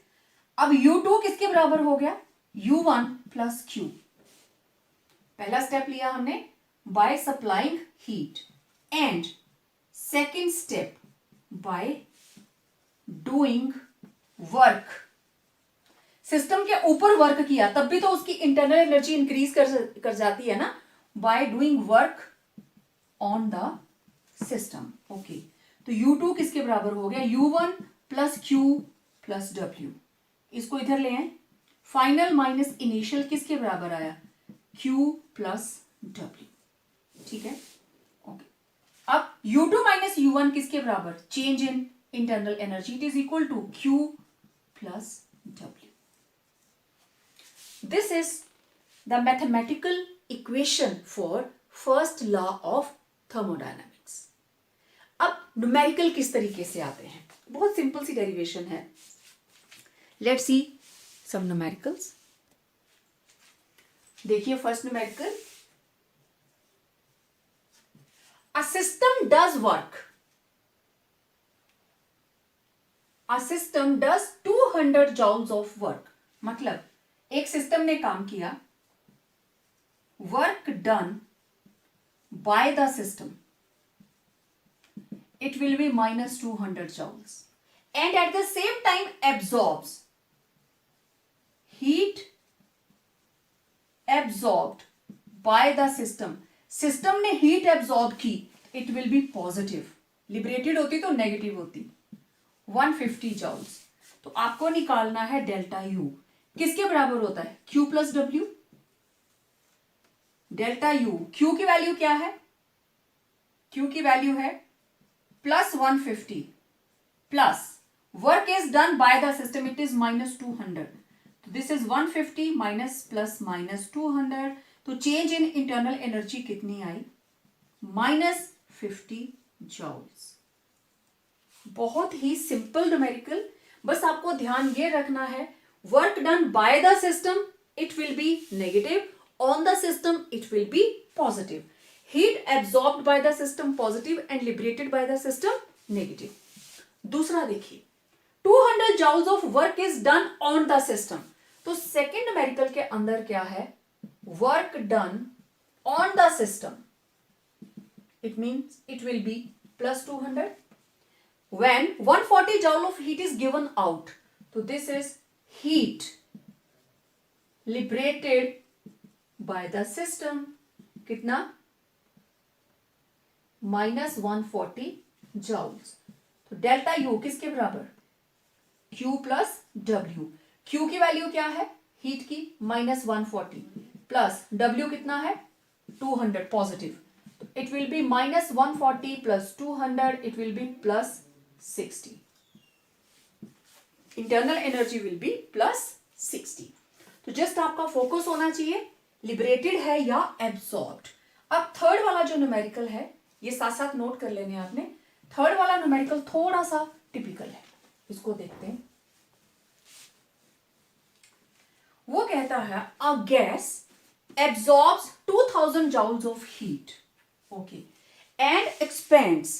अब U2 किसके बराबर हो गया, U1 प्लस Q, पहला स्टेप लिया हमने by supplying heat, and second step by doing work, system के ऊपर वर्क किया तब भी तो उसकी इंटरनल एनर्जी इंक्रीज कर जाती है ना, by doing work on the system. Okay, तो U2 किसके बराबर हो गया, U1 plus Q plus W, इसको इधर ले आए, फाइनल माइनस इनिशियल किसके बराबर आया, Q प्लस W, ठीक है। ओके, अब U2 माइनस U1 किसके बराबर, change in internal energy, it is equal to Q plus W। This is the mathematical equation for first law of thermodynamics. अब numerical किस तरीके से आते हैं, बहुत सिंपल सी डेरिवेशन है, लेट्स सी सम न्यूमेरिकल्स। देखिए first numerical, a system does work, a system does 200 joules of work, मतलब एक सिस्टम ने काम किया, work done by the system, it will be minus 200 joules, and at the same time absorbs heat absorbed by the system, system ने heat absorb की, it will be positive, liberated होती तो negative होती, 150 joules. तो आपको निकालना है delta U, किसके बराबर होता है, Q plus W, delta U, Q की वैल्यू क्या है, Q की वैल्यू है plus 150 plus work is done by the system, it is minus 200, तो this is 150 minus plus minus 200, तो चेंज इन इंटरनल एनर्जी कितनी आई, माइनस 50 जॉल्स। बहुत ही सिंपल न्यूमेरिकल, बस आपको ध्यान ये रखना है, work done by the system it will B negative, on the system it will be positive, heat absorbed by the system positive and liberated by the system negative। दूसरा देखिए, 200 joules of work is done on the system, तो second numerical के अंदर क्या है, work done on the system, it means it will be plus 200, when 140 joule of heat is given out, तो this is heat liberated by the system, कितना, minus 140 joules, तो delta you किसके बराबर, Q plus W, Q की value क्या है, heat की, minus 140 plus W कितना है, 200 पॉजिटिव, तो it will B minus 140 plus 200, it will B plus 60, internal energy will be plus 60। तो जस्ट आपका फोकस होना चाहिए लिबरेटेड है या एब्सॉर्ब्ड। अब थर्ड वाला जो न्यूमेरिकल है, ये साथ साथ नोट कर लेने आपने, थर्ड वाला न्यूमेरिकल थोड़ा सा टिपिकल है, इसको देखते हैं। वो कहता है a gas एब्सॉर्ब्स 2000 joules of heat, okay, and expands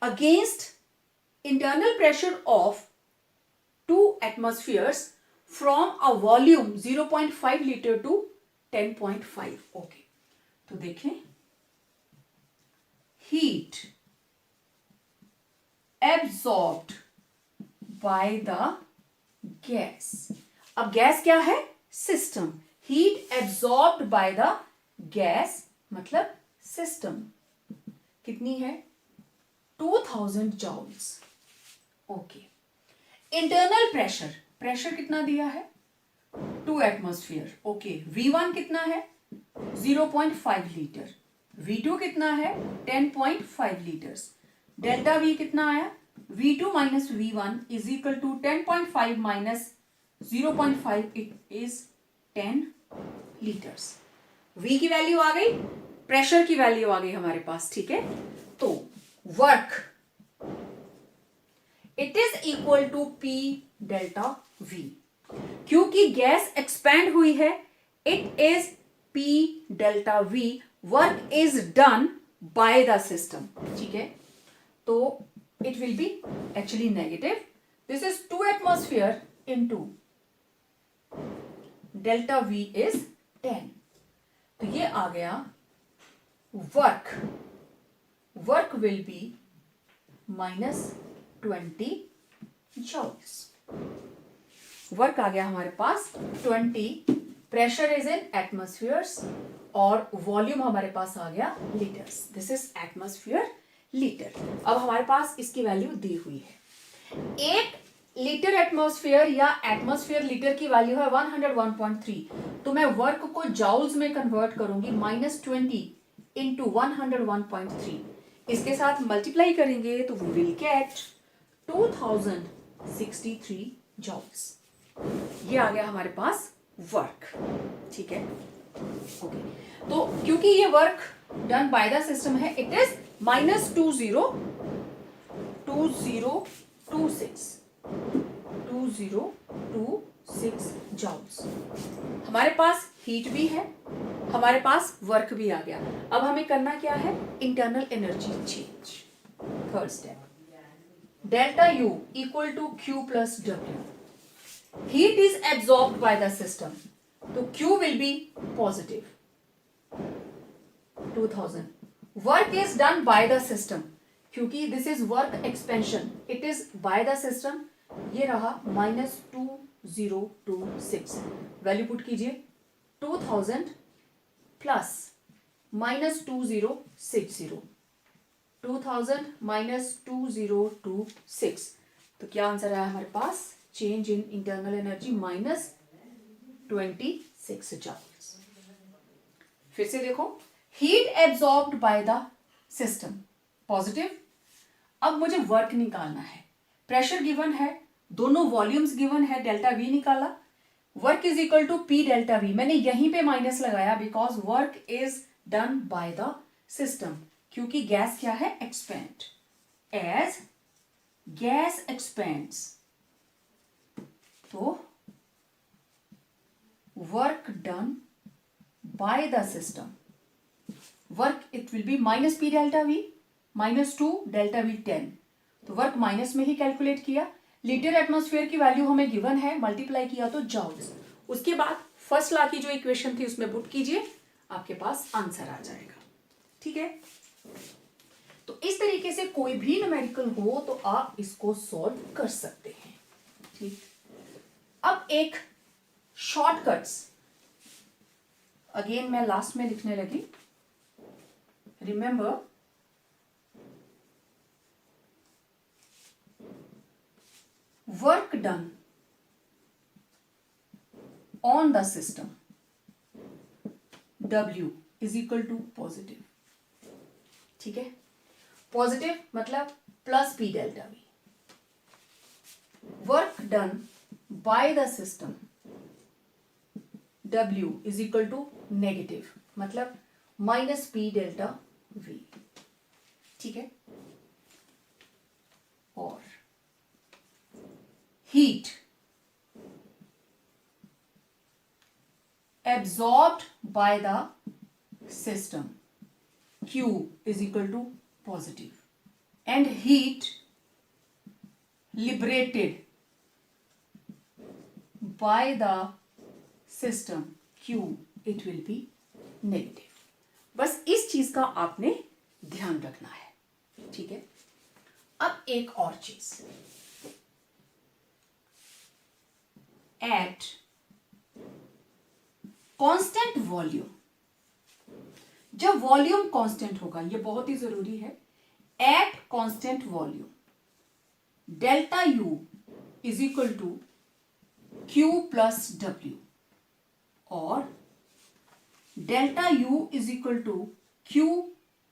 against internal pressure of 2 atmospheres from a volume 0.5 liter to 10.5, okay, तो देखें, heat absorbed by the gas, अब गैस क्या है, system, heat absorbed by the gas मतलब system, कितनी है, 2000 joules, okay. Internal pressure, pressure कितना दिया है, 2 एटमॉस्फेयर, ओके, V1 कितना है, 0.5 लीटर, V2 कितना है, 10.5 लीटर्स, डेल्टा V कितना आया, V2 minus V1 is equal to 10.5 minus 0.5, it is 10 litres. V की वैल्यू आ गई, प्रेशर की वैल्यू आ गई हमारे पास, ठीक है। तो work it is equal to P delta V. क्योंकि गैस एक्सपैंड हुई है, it is P delta V, work is done by the system. ठीक है, तो it will be actually negative. This is 2 atmosphere into delta V is 10। तो ये आ गया work will be -20 joules. Work आ गया हमारे पास 20, प्रेशर इज इन एटमॉस्फेयर्स और वॉल्यूम हमारे पास आ गया litres. This is atmosphere litre. अब हमारे पास इसकी वैल्यू दी हुई है। 1 लीटर एटमॉस्फेयर या एटमॉस्फेयर लीटर की वैल्यू है 101.3। तो मैं वर्क को जाउल्स में कन्वर्ट करूंगी, -20 इंटू 101.3, इसके साथ मल्टीप्लाई करेंगे तो वी विल गेट 2063 जॉल्स। ये आ गया हमारे पास वर्क। ठीक है, ओके। तो क्योंकि ये work done by the system है, इट इज -2026 जॉल्स। हमारे पास हीट भी है, हमारे पास वर्क भी आ गया। अब हमें करना क्या है, internal energy change. Third step, delta U equal to Q plus W. Heat is absorbed by the system, तो Q will be positive 2000। Work is done by the system, क्योंकि this is work expansion, it is by the system. ये रहा -2026। Value put कीजिए, 2000 plus -2060, 2000 -2026। तो क्या answer आया हमारे पास, change in internal energy -26 joules. फिर से देखो, heat absorbed by the system positive. अब मुझे वर्क निकालना है, प्रेशर गिवन है, दोनों वॉल्यूम्स गिवन है, डेल्टा वी निकाला। Work is equal to P delta V, मैंने यहीं पे माइनस लगाया because work is done by the system, क्योंकि गैस क्या है, एक्सपेंड। एज गैस एक्सपेंड्स, तो work done by the system, work it will B -p delta we, -2 delta we 10। तो work minus में ही कैलकुलेट किया, लीटर एटमॉस्फेयर की value हमें given है, मल्टीप्लाई किया तो जॉल्स। उसके बाद फर्स्ट लॉ की जो इक्वेशन थी उसमें पुट कीजिए, आपके पास आंसर आ जाएगा। ठीक है, तो इस तरीके से कोई भी न्यूमेरिकल हो तो आप इसको सॉल्व कर सकते हैं। ठीक, अब एक शॉर्टकट्स अगेन मैं लास्ट में लिखने लगी। Remember, work done on the system W is equal to positive. ठीक है, पॉजिटिव मतलब plus P delta V. Work done by the system W is equal to negative मतलब -P डेल्टा वी। ठीक है, और heat absorbed by the system Q is equal to positive, and heat liberated by the system Q, it will be negative। बस इस चीज का आपने ध्यान रखना है। ठीक है, अब एक और चीज, एट कांस्टेंट वॉल्यूम, जब वॉल्यूम कांस्टेंट होगा, ये बहुत ही जरूरी है, at constant volume delta U is equal to Q plus W, और delta U is equal to Q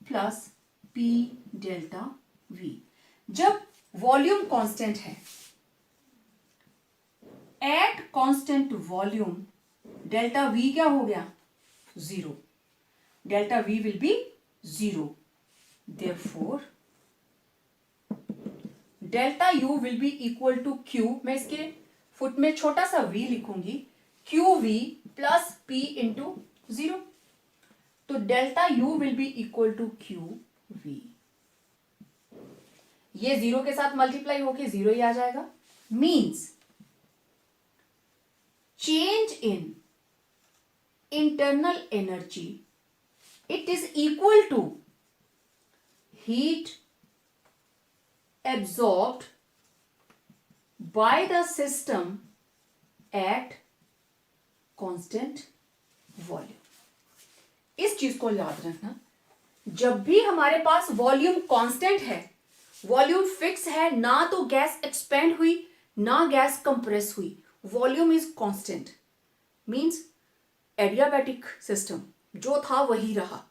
plus P delta V. जब वॉल्यूम कांस्टेंट है, at constant volume delta V क्या हो गया, 0। Delta V will be 0, therefore delta U will be equal to Q, मैं इसके foot में छोटा सा v लिखूंगी, Q V plus P into 0। तो delta U will be equal to Q V, ये 0 के साथ मल्टीप्लाई होके 0 ही आ जाएगा। Means change in internal energy, it is equal to heat absorbed by the system at constant volume। इस चीज को याद रखना, जब भी हमारे पास वॉल्यूम कांस्टेंट है, वॉल्यूम फिक्स है, ना तो गैस एक्सपेंड हुई ना गैस कंप्रेस हुई, volume is constant, means adiabatic system जो था वही रहा,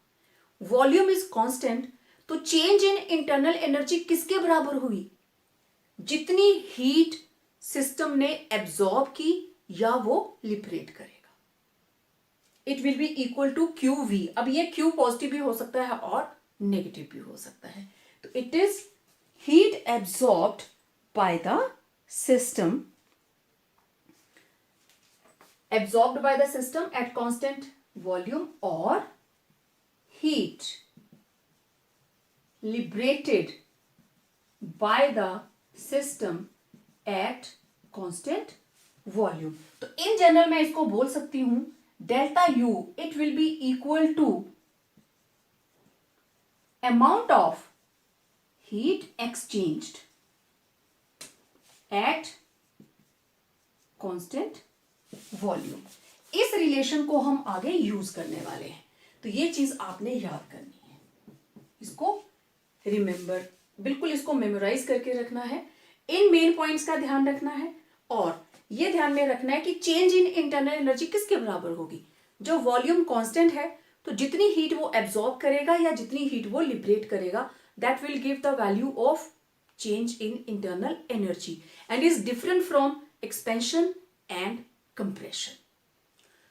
वॉल्यूम इज कांस्टेंट। तो चेंज इन इंटरनल एनर्जी किसके बराबर हुई? जितनी हीट सिस्टम ने एब्जॉर्ब की या वो लिबरेट करेगा, it will be equal to Q V. अब ये क्यू पॉजिटिव भी हो सकता है और नेगेटिव भी हो सकता है। तो it is heat absorbed by the system, absorbed by the system eight constant volume, और heat liberated by the system at constant volume। तो इन जनरल मैं इसको बोल सकती हूं delta U it will be equal to amount of heat exchanged at constant volume. इस relation को हम आगे यूज करने वाले हैं, तो ये चीज आपने याद करनी है, इसको रिमेंबर, बिल्कुल इसको मेमोराइज करके रखना है, इन मेन पॉइंट्स का ध्यान रखना है, और ये ध्यान में रखना है कि चेंज इन इंटरनल एनर्जी किसके बराबर होगी? जो वॉल्यूम कांस्टेंट है, तो जितनी हीट वो एब्जॉर्ब करेगा या जितनी हीट वो लिबरेट करेगा, that will give the value of change in internal energy and is different from expansion and compression.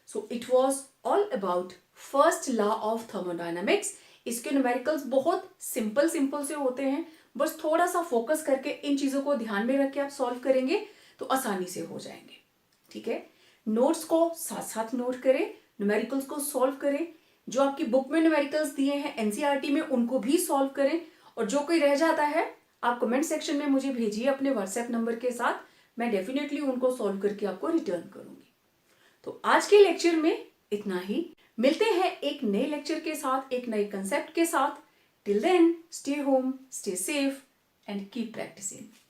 So it was all about first law of thermodynamics. इसके न्यूमेरिकल्स बहुत simple से होते हैं, बस थोड़ा सा फोकस करके इन चीजों को ध्यान में रख के आप सॉल्व करेंगे तो आसानी से हो जाएंगे। ठीक है, नोट्स को साथ साथ नोट करें, न्यूमेरिकल्स को सॉल्व करें, जो आपकी बुक में न्यूमेरिकल्स दिए हैं एनसीईआरटी में उनको भी सॉल्व करें, और जो कोई रह जाता है आप कमेंट सेक्शन में मुझे भेजिए अपने व्हाट्सएप नंबर के साथ, मैं डेफिनेटली उनको सॉल्व करके आपको रिटर्न करूंगी। तो आज के लेक्चर में इतना ही, मिलते हैं एक नए लेक्चर के साथ, एक नए कंसेप्ट के साथ। Till then stay home, stay safe and keep practising.